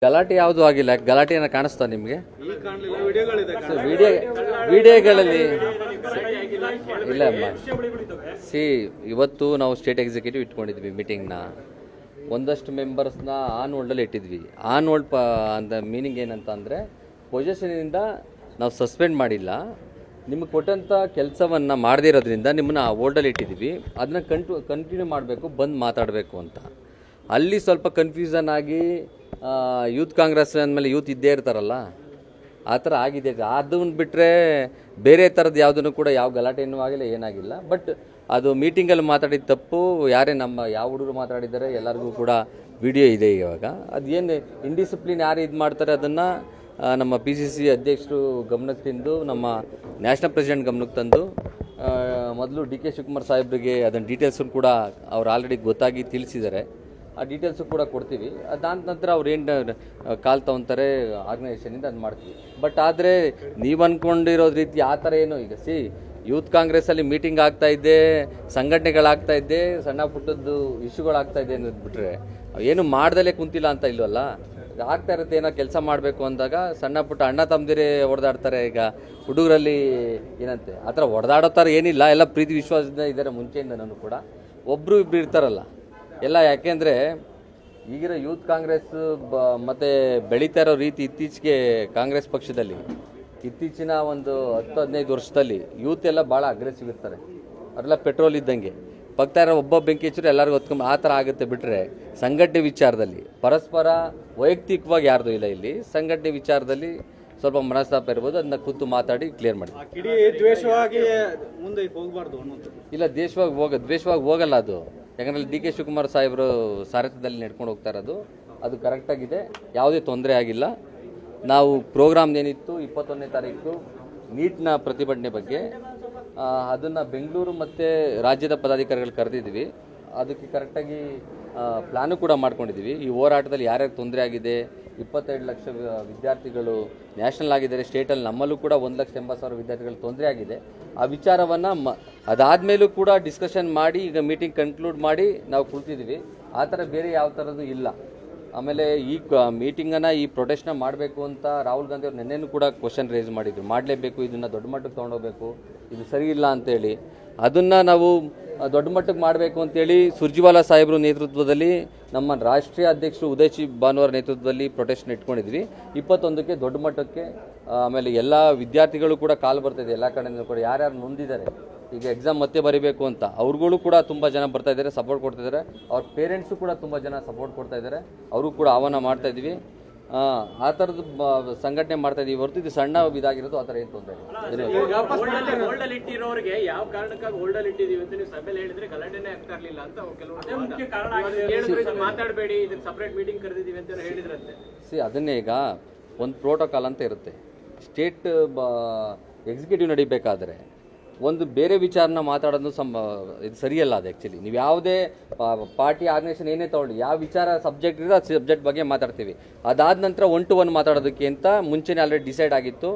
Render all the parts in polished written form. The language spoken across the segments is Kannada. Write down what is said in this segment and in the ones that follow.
ಗಲಾಟೆ ಯಾವುದು ಆಗಿಲ್ಲ. ಗಲಾಟೆ ಏನೋ ಕಾಣಿಸ್ತಾ ನಿಮಗೆ? ವಿಡಿಯೋಗಳಲ್ಲಿ ಇಲ್ಲ ಇವತ್ತು ನಾವು ಸ್ಟೇಟ್ ಎಕ್ಸಿಕ್ಯೂಟಿವ್ ಇಟ್ಕೊಂಡಿದ್ವಿ ಮೀಟಿಂಗ್ನ. ಒಂದಷ್ಟು ಮೆಂಬರ್ಸ್ನ ಆನ್ ಹೋಲ್ಡಲ್ಲಿ ಇಟ್ಟಿದ್ವಿ. ಆನ್ ಹೋಲ್ಡ್ ಅಂತ ಮೀನಿಂಗ್ ಏನಂತ ಅಂದರೆ, ಪೊಸಿಷನಿಂದ ನಾವು ಸಸ್ಪೆಂಡ್ ಮಾಡಿಲ್ಲ, ನಿಮಗೆ ಕೊಟ್ಟಂಥ ಕೆಲಸವನ್ನು ಮಾಡದೇ ಇರೋದ್ರಿಂದ ನಿಮ್ಮನ್ನ ಹೋಲ್ಡಲ್ಲಿ ಇಟ್ಟಿದ್ದೀವಿ, ಅದನ್ನ ಕಂಟಿನ್ಯೂ ಮಾಡಬೇಕು, ಬಂದು ಮಾತಾಡಬೇಕು ಅಂತ. ಅಲ್ಲಿ ಸ್ವಲ್ಪ ಕನ್ಫ್ಯೂಷನ್ ಆಗಿ ಯೂತ್ ಕಾಂಗ್ರೆಸ್ ಅಂದಮೇಲೆ ಯೂತ್ ಇದ್ದೇ ಇರ್ತಾರಲ್ಲ, ಆ ಥರ ಆಗಿದೆ. ಅದನ್ನು ಬಿಟ್ಟರೆ ಬೇರೆ ಥರದ್ದು ಯಾವುದನ್ನು ಕೂಡ ಯಾವ ಗಲಾಟೆಯೂ ಆಗಿಲ್ಲ, ಏನಾಗಿಲ್ಲ. ಬಟ್ ಅದು ಮೀಟಿಂಗಲ್ಲಿ ಮಾತಾಡಿದ ತಪ್ಪು. ಯಾರೇ ಯಾವ ಹುಡುಗರು ಮಾತಾಡಿದ್ದಾರೆ ಎಲ್ಲರಿಗೂ ಕೂಡ ವಿಡಿಯೋ ಇದೆ. ಇವಾಗ ಅದೇನು ಇಂಡಿಸಿಪ್ಲಿನ್ ಯಾರು ಇದು ಮಾಡ್ತಾರೆ ಅದನ್ನು ನಮ್ಮ PCC ಅಧ್ಯಕ್ಷರು ಗಮನಕ್ಕೆ ತಂದು, ನಮ್ಮ ನ್ಯಾಷನಲ್ ಪ್ರೆಸಿಡೆಂಟ್ ಗಮನಕ್ಕೆ ತಂದು, ಮೊದಲು DK ಶಿವಕುಮಾರ್ ಸಾಹೇಬ್ರಿಗೆ ಅದನ್ನು ಡೀಟೇಲ್ಸನ್ನು ಕೂಡ ಅವ್ರು ಆಲ್ರೆಡಿ ಗೊತ್ತಾಗಿ ತಿಳಿಸಿದ್ದಾರೆ. ಆ ಡೀಟೇಲ್ಸು ಕೂಡ ಕೊಡ್ತೀವಿ. ಅದಾದ ನಂತರ ಅವ್ರು ಏನು ಕಾಲ್ ತೊಗೊತಾರೆ ಆರ್ಗನೈಸೇಷನಿಂದ ಅದು ಮಾಡ್ತೀವಿ. ಬಟ್ ಆದರೆ ನೀವು ಅಂದ್ಕೊಂಡಿರೋದು ರೀತಿ ಆ ಥರ ಏನು ಈಗ ಯೂತ್ ಕಾಂಗ್ರೆಸ್ಸಲ್ಲಿ ಮೀಟಿಂಗ್ ಆಗ್ತಾಯಿದ್ದೆ, ಸಂಘಟನೆಗಳಾಗ್ತಾ ಇದ್ದೆ, ಸಣ್ಣ ಪುಟ್ಟದ್ದು ಇಶ್ಯೂಗಳಾಗ್ತಾ ಇದೆ ಅನ್ನೋದು ಬಿಟ್ಟರೆ ಏನು ಮಾಡ್ದಲೇ ಕುಂತಿಲ್ಲ ಅಂತ ಇಲ್ವಲ್ಲ. ಆಗ್ತಾ ಇರುತ್ತೆ. ಏನೋ ಕೆಲಸ ಮಾಡಬೇಕು ಅಂದಾಗ ಸಣ್ಣ ಪುಟ್ಟ ಅಣ್ಣ ತಮ್ಮದಿರೇ ಹೊಡೆದಾಡ್ತಾರೆ. ಈಗ ಹುಡುಗರಲ್ಲಿ ಏನಂತೆ ಆ ಥರ ಹೊಡೆದಾಡೋ ಥರ ಏನಿಲ್ಲ, ಎಲ್ಲ ಪ್ರೀತಿ ವಿಶ್ವಾಸದಿಂದ ಇದ್ದಾರೆ ಮುಂಚೆಯಿಂದನೂ ಕೂಡ. ಒಬ್ಬರು ಇಬ್ಬರು ಇರ್ತಾರಲ್ಲ ಎಲ್ಲ. ಯಾಕೆಂದರೆ ಈಗಿರೋ ಯೂತ್ ಕಾಂಗ್ರೆಸ್ ಮತ್ತು ಬೆಳೀತಾ ಇರೋ ರೀತಿ ಇತ್ತೀಚೆಗೆ ಕಾಂಗ್ರೆಸ್ ಪಕ್ಷದಲ್ಲಿ ಇತ್ತೀಚಿನ ಒಂದು 10-15 ವರ್ಷದಲ್ಲಿ ಯೂತ್ ಎಲ್ಲ ಭಾಳ ಅಗ್ರೆಸಿವ್ ಇರ್ತಾರೆ. ಅವರೆಲ್ಲ ಪೆಟ್ರೋಲ್ ಇದ್ದಂಗೆ, ಪಕ್ತಾ ಇರೋ ಒಬ್ಬ ಬೆಂಕಿ ಹಚ್ಚಿದ್ರೆ ಎಲ್ಲರಿಗೂ ಹೊತ್ಕೊಂಡು ಆ ಥರ ಆಗುತ್ತೆ. ಬಿಟ್ಟರೆ ಸಂಘಟನೆ ವಿಚಾರದಲ್ಲಿ ಪರಸ್ಪರ ವೈಯಕ್ತಿಕವಾಗಿ ಯಾರ್ದು ಇಲ್ಲ. ಇಲ್ಲಿ ಸಂಘಟನೆ ವಿಚಾರದಲ್ಲಿ ಸ್ವಲ್ಪ ಮನಸ್ತಾಪ ಇರ್ಬೋದು, ಅದನ್ನ ಕೂತು ಮಾತಾಡಿ ಕ್ಲಿಯರ್ ಮಾಡಿ. ಇಲ್ಲ, ದ್ವೇಷವಾಗಿ ಹೋಗಲ್ಲ ಅದು. ಯಾಕಂದರೆ DK ಶಿವಕುಮಾರ್ ಸಾಹೇಬರು ಸಾರಥ್ಯದಲ್ಲಿ ನಡ್ಕೊಂಡು ಹೋಗ್ತಾ ಇರೋದು, ಅದು ಕರೆಕ್ಟಾಗಿದೆ, ಯಾವುದೇ ತೊಂದರೆ ಆಗಿಲ್ಲ. ನಾವು ಪ್ರೋಗ್ರಾಮ್ ಏನಿತ್ತು 21ನೇ ತಾರೀಕು ನೀಟ್ನ ಪ್ರತಿಭಟನೆ ಬಗ್ಗೆ, ಅದನ್ನು ಬೆಂಗಳೂರು ಮತ್ತು ರಾಜ್ಯದ ಪದಾಧಿಕಾರಿಗಳು ಕರೆದಿದ್ವಿ. ಅದಕ್ಕೆ ಕರೆಕ್ಟಾಗಿ ಪ್ಲ್ಯಾನು ಕೂಡ ಮಾಡ್ಕೊಂಡಿದ್ದೀವಿ. ಈ ಹೋರಾಟದಲ್ಲಿ ಯಾರ್ಯಾರು ತೊಂದರೆ ಆಗಿದೆ, 22 ಲಕ್ಷ ವಿದ್ಯಾರ್ಥಿಗಳು ನ್ಯಾಷನಲ್ ಆಗಿದ್ದಾರೆ, ಸ್ಟೇಟಲ್ಲಿ ನಮ್ಮಲ್ಲೂ ಕೂಡ 1,80,000 ವಿದ್ಯಾರ್ಥಿಗಳು ತೊಂದರೆ ಆಗಿದೆ. ಆ ವಿಚಾರವನ್ನು ಅದಾದಮೇಲೂ ಕೂಡ ಡಿಸ್ಕಷನ್ ಮಾಡಿ ಈಗ ಮೀಟಿಂಗ್ ಕನ್ಕ್ಲೂಡ್ ಮಾಡಿ ನಾವು ಕುಳಿತಿದ್ದೀವಿ. ಆ ಥರ ಬೇರೆ ಯಾವ ಥರದ್ದು ಇಲ್ಲ. ಆಮೇಲೆ ಈ ಮೀಟಿಂಗನ್ನು, ಈ ಪ್ರೊಟೆಸ್ಟ್ನ ಮಾಡಬೇಕು ಅಂತ ರಾಹುಲ್ ಗಾಂಧಿ ಅವರು ನಿನ್ನೆನೂ ಕೂಡ ಕ್ವಶನ್ ರೇಸ್ ಮಾಡಿದರು. ಮಾಡಲೇಬೇಕು, ಇದನ್ನು ದೊಡ್ಡ ಮಟ್ಟಕ್ಕೆ ತೊಗೊಂಡೋಗ್ಬೇಕು, ಇದು ಸರಿ ಇಲ್ಲ ಅಂತೇಳಿ. ಅದನ್ನು ನಾವು ದೊಡ್ಡ ಮಟ್ಟಕ್ಕೆ ಮಾಡಬೇಕು ಅಂತೇಳಿ ಸುರ್ಜಿವಾಲಾ ಸಾಹೇಬ್ರ ನೇತೃತ್ವದಲ್ಲಿ, ನಮ್ಮ ರಾಷ್ಟ್ರೀಯ ಅಧ್ಯಕ್ಷರು ಉದಯ್ ಭಾನುವಾರ ನೇತೃತ್ವದಲ್ಲಿ ಪ್ರೊಟೆಸ್ಟ್ನ ಇಟ್ಕೊಂಡಿದ್ವಿ. 21ಕ್ಕೆ ದೊಡ್ಡ ಮಟ್ಟಕ್ಕೆ. ಆಮೇಲೆ ಎಲ್ಲ ವಿದ್ಯಾರ್ಥಿಗಳು ಕೂಡ ಕಾಲ್ ಬರ್ತಾಯಿದೆ ಎಲ್ಲ ಕಡೆಯಿಂದ ಕೂಡ. ಯಾರ್ಯಾರು ನೊಂದಿದ್ದಾರೆ, ಈಗ ಎಕ್ಸಾಮ್ ಮತ್ತೆ ಬರೀಬೇಕು ಅಂತ, ಅವ್ರುಗಳು ಕೂಡ ತುಂಬ ಜನ ಬರ್ತಾ ಇದ್ದಾರೆ, ಸಪೋರ್ಟ್ ಕೊಡ್ತಾ ಇದ್ದಾರೆ. ಅವ್ರ ಪೇರೆಂಟ್ಸು ಕೂಡ ತುಂಬ ಜನ ಸಪೋರ್ಟ್ ಕೊಡ್ತಾ ಇದ್ದಾರೆ. ಅವರು ಕೂಡ ಆಹ್ವಾನ ಮಾಡ್ತಾ ಇದ್ವಿ. ಆ ಥರದ್ದು ಸಂಘಟನೆ ಮಾಡ್ತಾ ಇದೀವಿ ಹೊರತು ಇದು ಸಣ್ಣ ಇದಾಗಿರೋದು ಆ ಥರ ಏನು ತೊಂದರೆ ಇಲ್ಲ. ಅದನ್ನೇ ಈಗ ಒಂದು ಪ್ರೋಟೋಕಾಲ್ ಅಂತ ಇರುತ್ತೆ. ಸ್ಟೇಟ್ ಎಕ್ಸಿಕ್ಯೂಟಿವ್ ನಡಿಬೇಕಾದ್ರೆ ಒಂದು ಬೇರೆ ವಿಚಾರನ ಮಾತಾಡೋದು ಇದು ಸರಿಯಲ್ಲ. ಅದು ಆ್ಯಕ್ಚುಲಿ ನೀವು ಯಾವುದೇ ಪಾರ್ಟಿ ಆರ್ಗನೈಸೇಷನ್ ಏನೇ ತೊಗೊಳ್ಳಿ, ಯಾವ ವಿಚಾರ ಸಬ್ಜೆಕ್ಟ್ ಇದೆ ಅದು ಸಬ್ಜೆಕ್ಟ್ ಬಗ್ಗೆ ಮಾತಾಡ್ತೀವಿ. ಅದಾದ ನಂತರ 1 to 1 ಮಾತಾಡೋದಕ್ಕೆ ಅಂತ ಮುಂಚೆನೇ ಆಲ್ರೆಡಿ ಡಿಸೈಡ್ ಆಗಿತ್ತು.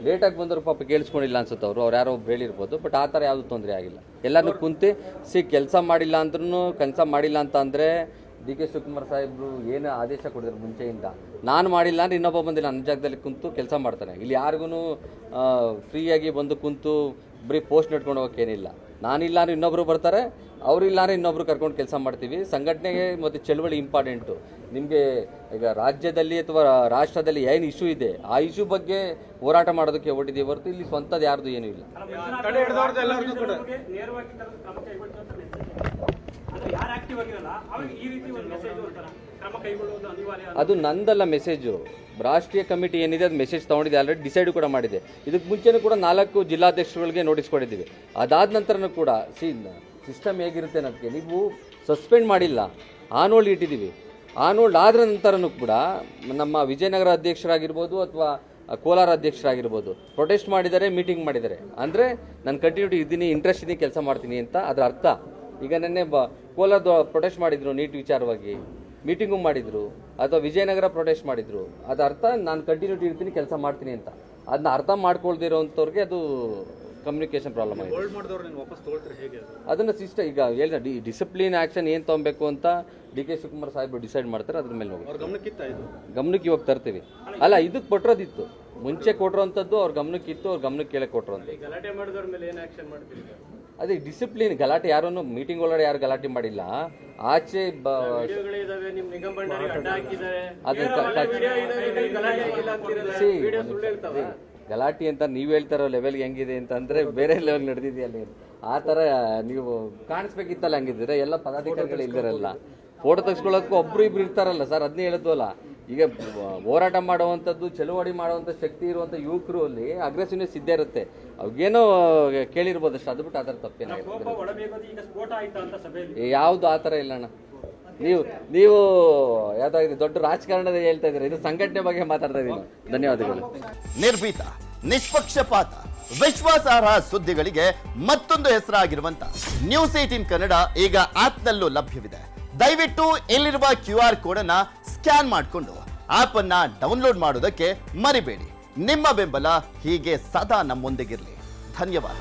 ಲೇಟಾಗಿ ಬಂದರು ಪಾಪ ಕೇಳಿಸ್ಕೊಂಡಿಲ್ಲ ಅನ್ಸುತ್ತೆ ಅವ್ರು ಯಾರೋ ಒಬ್ರು ಹೇಳಿರ್ಬೋದು. ಬಟ್ ಆ ಥರ ಯಾವುದೂ ತೊಂದರೆ ಆಗಿಲ್ಲ. ಎಲ್ಲರೂ ಕುಂತು ಕೆಲಸ ಮಾಡಿಲ್ಲ ಅಂದ್ರೂ, ಕೆಲಸ ಮಾಡಿಲ್ಲ ಅಂತ ಅಂದರೆ DK ಶಿವಕುಮಾರ್ ಸಾಹೇಬರು ಏನು ಆದೇಶ ಕೊಡಿದ್ರು ಮುಂಚೆಯಿಂದ, ನಾನು ಮಾಡಿಲ್ಲ ಅಂದರೆ ಇನ್ನೊಬ್ಬ ಬಂದಿಲ್ಲ ನನ್ನ ಜಾಗದಲ್ಲಿ ಕುಂತು ಕೆಲಸ ಮಾಡ್ತಾನೆ. ಇಲ್ಲಿ ಯಾರಿಗೂ ಫ್ರೀಯಾಗಿ ಬಂದು ಕುಂತು ಬರೀ ಪೋಸ್ಟ್ ನಡ್ಕೊಂಡು ಹೋಗೋಕ್ಕೇನಿಲ್ಲ. ನಾನಿಲ್ಲ ಅಂದರೆ ಇನ್ನೊಬ್ಬರು ಬರ್ತಾರೆ, ಅವರಿಲ್ಲ ಅಂದರೆ ಇನ್ನೊಬ್ರು ಕರ್ಕೊಂಡು ಕೆಲಸ ಮಾಡ್ತೀವಿ. ಸಂಘಟನೆಗೆ ಮತ್ತು ಚಳವಳಿ ಇಂಪಾರ್ಟೆಂಟು. ನಿಮಗೆ ಈಗ ರಾಜ್ಯದಲ್ಲಿ ಅಥವಾ ರಾಷ್ಟ್ರದಲ್ಲಿ ಏನು ಇಶ್ಯೂ ಇದೆ ಆ ಇಶ್ಯೂ ಬಗ್ಗೆ ಹೋರಾಟ ಮಾಡೋದಕ್ಕೆ ಹೊರಟಿದ್ದೀವಿ ಹೊರತು ಇಲ್ಲಿ ಸ್ವಂತದ್ದು ಯಾರ್ದು ಏನೂ ಇಲ್ಲ. ಅದು ನಂದಲ್ಲ ಮೆಸೇಜು. ರಾಷ್ಟ್ರೀಯ ಕಮಿಟಿ ಏನಿದೆ ಅದು ಮೆಸೇಜ್ ತೊಗೊಂಡಿದೆ, ಆಲ್ರೆಡಿ ಡಿಸೈಡ್ ಕೂಡ ಮಾಡಿದೆ. ಇದಕ್ಕೆ ಮುಂಚೆನೂ ಕೂಡ 4 ಜಿಲ್ಲಾಧ್ಯಕ್ಷರುಗಳಿಗೆ ನೋಟಿಸ್ ಕೊಟ್ಟಿದ್ದೀವಿ. ಅದಾದ ನಂತರನೂ ಕೂಡ ಸಿಸ್ಟಮ್ ಹೇಗಿರುತ್ತೆ ಅನ್ನೋದಕ್ಕೆ ನೀವು ಸಸ್ಪೆಂಡ್ ಮಾಡಿಲ್ಲ, ಆನ್ ಹೋಲ್ಡ್ ಇಟ್ಟಿದ್ದೀವಿ. ಆನ್ ಹೋಲ್ಡ್ ಆದ ನಂತರನೂ ಕೂಡ ನಮ್ಮ ವಿಜಯನಗರ ಅಧ್ಯಕ್ಷರಾಗಿರ್ಬೋದು ಅಥವಾ ಕೋಲಾರ ಅಧ್ಯಕ್ಷರಾಗಿರ್ಬೋದು ಪ್ರೊಟೆಸ್ಟ್ ಮಾಡಿದ್ದಾರೆ, ಮೀಟಿಂಗ್ ಮಾಡಿದ್ದಾರೆ. ಅಂದರೆ ನಾನು ಕಂಟಿನ್ಯೂಟಿ ಇದ್ದೀನಿ, ಇಂಟ್ರೆಸ್ಟ್ ಇದ್ದೀನಿ, ಕೆಲಸ ಮಾಡ್ತೀನಿ ಅಂತ ಅದರ ಅರ್ಥ. ಈಗ ನೆನ್ನೆ ಕೋಲಾರದ ಪ್ರೊಟೆಸ್ಟ್ ಮಾಡಿದ್ರು, ನೀಟ್ ವಿಚಾರವಾಗಿ ಮೀಟಿಂಗು ಮಾಡಿದರು, ಅಥವಾ ವಿಜಯನಗರ ಪ್ರೊಟೆಸ್ಟ್ ಮಾಡಿದರು. ಅದರ ಅರ್ಥ ನಾನು ಕಂಟಿನ್ಯೂಟಿ ಇರ್ತೀನಿ, ಕೆಲಸ ಮಾಡ್ತೀನಿ ಅಂತ. ಅದನ್ನ ಅರ್ಥ ಮಾಡ್ಕೊಳ್ದಿರೋಂಥವ್ರಿಗೆ ಅದು ಕಮ್ಯುನಿಕೇಷನ್ ಪ್ರಾಬ್ಲಮ್ ಆಗಿದೆ. ಅದನ್ನು ಸಿಸ್ಟಮ್ ಈಗ ಹೇಳಿದ ಡಿಸಿಪ್ಲಿನ್ ಆ್ಯಕ್ಷನ್ ಏನು ತೊಗೊಬೇಕು ಅಂತ ಡಿ.ಕೆ. ಶಿವಕುಮಾರ್ ಸಾಹೇಬ್ ಡಿಸೈಡ್ ಮಾಡ್ತಾರೆ, ಅದ್ರ ಮೇಲೆ ಹೋಗಿ ಗಮನಕ್ಕಿತ್ತ ಗಮನಕ್ಕೆ ಇವಾಗ ತರ್ತೀವಿ. ಅಲ್ಲ, ಇದಕ್ಕೆ ಕೊಟ್ಟಿರೋದಿತ್ತು, ಮುಂಚೆ ಕೊಟ್ಟಿರೋಂಥದ್ದು ಅವ್ರ ಗಮನಕ್ಕಿತ್ತು, ಅವ್ರ ಗಮನಕ್ಕೆ ಕೇಳಕ್ಕೆ ಕೊಟ್ಟಿರೋಂಥ. ಗಲಾಟೆ ಮಾಡಿದವ್ರ ಮೇಲೆ ಏನು ಆಕ್ಷನ್ ಮಾಡ್ತೀರಿ? ಅದೇ ಡಿಸಿಪ್ಲಿನ್. ಗಲಾಟೆ ಯಾರನ್ನು ಮೀಟಿಂಗ್ ಒಳಗಡೆ ಯಾರು ಗಲಾಟೆ ಮಾಡಿಲ್ಲ. ಆಚೆ ಗಲಾಟೆ ಅಂತ ನೀವು ಹೇಳ್ತಾರೋ ಲೆವೆಲ್ಗೆ ಹೆಂಗಿದೆ ಅಂತಂದ್ರೆ ಬೇರೆ ಲೆವೆಲ್ ನಡೆದಿದೆಯಲ್ಲ, ಆ ಥರ ನೀವು ಕಾಣಿಸ್ಬೇಕಿತ್ತಲ್ಲ. ಹಂಗಿದ್ರೆ ಎಲ್ಲ ಪದಾಧಿಕಾರಿಗಳು ಇಲ್ದಿರಲ್ಲ, ಫೋಟೋ ತೆಗೆಸ್ಕೊಳ್ಳೋದಕ್ಕೂ ಒಬ್ರು ಇಬ್ರು ಇರ್ತಾರಲ್ಲ ಸರ್. ಅದನ್ನೇ ಹೇಳಿದ್ವಲ್ಲ, ಈಗ ಹೋರಾಟ ಮಾಡುವಂಥದ್ದು, ಚಳುವಳಿ ಮಾಡುವಂಥ ಶಕ್ತಿ ಇರುವಂಥ ಯುವಕರು ಅಲ್ಲಿ ಅಗ್ರೆಸಿವ್ನೆಸ್ ಇದ್ದೇ ಇರುತ್ತೆ. ಅವಾಗೇನೋ ಕೇಳಿರ್ಬೋದು ಅಷ್ಟು, ಅದು ಬಿಟ್ಟು ಅದರ ತಪ್ಪೇನಾಗುತ್ತೆ. ಯಾವುದು ಆ ಥರ ಇಲ್ಲ ಅಣ್ಣ. ನೀವು ಯಾವ್ದಾಗಿದೆ ದೊಡ್ಡ ರಾಜಕಾರಣದ ಹೇಳ್ತಾ ಇದ್ದೀರಾ, ಇದು ಸಂಘಟನೆ ಬಗ್ಗೆ ಮಾತಾಡ್ತಾ ಇದ್ದೀನಿ. ಧನ್ಯವಾದಗಳು. ನಿರ್ಭೀತ, ನಿಷ್ಪಕ್ಷಪಾತ, ವಿಶ್ವಾಸಾರ್ಹ ಸುದ್ದಿಗಳಿಗೆ ಮತ್ತೊಂದು ಹೆಸರಾಗಿರುವಂತ News18 ಕನ್ನಡ ಈಗ ಆಪ್ನಲ್ಲೂ ಲಭ್ಯವಿದೆ. ದಯವಿಟ್ಟು ಇಲ್ಲಿರುವ QR ಕೋಡ್ ಅನ್ನ ಸ್ಕ್ಯಾನ್ ಮಾಡಿಕೊಂಡು ಆಪ್ ಅನ್ನ ಡೌನ್ಲೋಡ್ ಮಾಡೋದಕ್ಕೆ ಮರಿಬೇಡಿ. ನಿಮ್ಮ ಬೆಂಬಲ ಹೀಗೆ ಸದಾ ನಮ್ಮೊಂದಿಗಿರಲಿ. ಧನ್ಯವಾದ.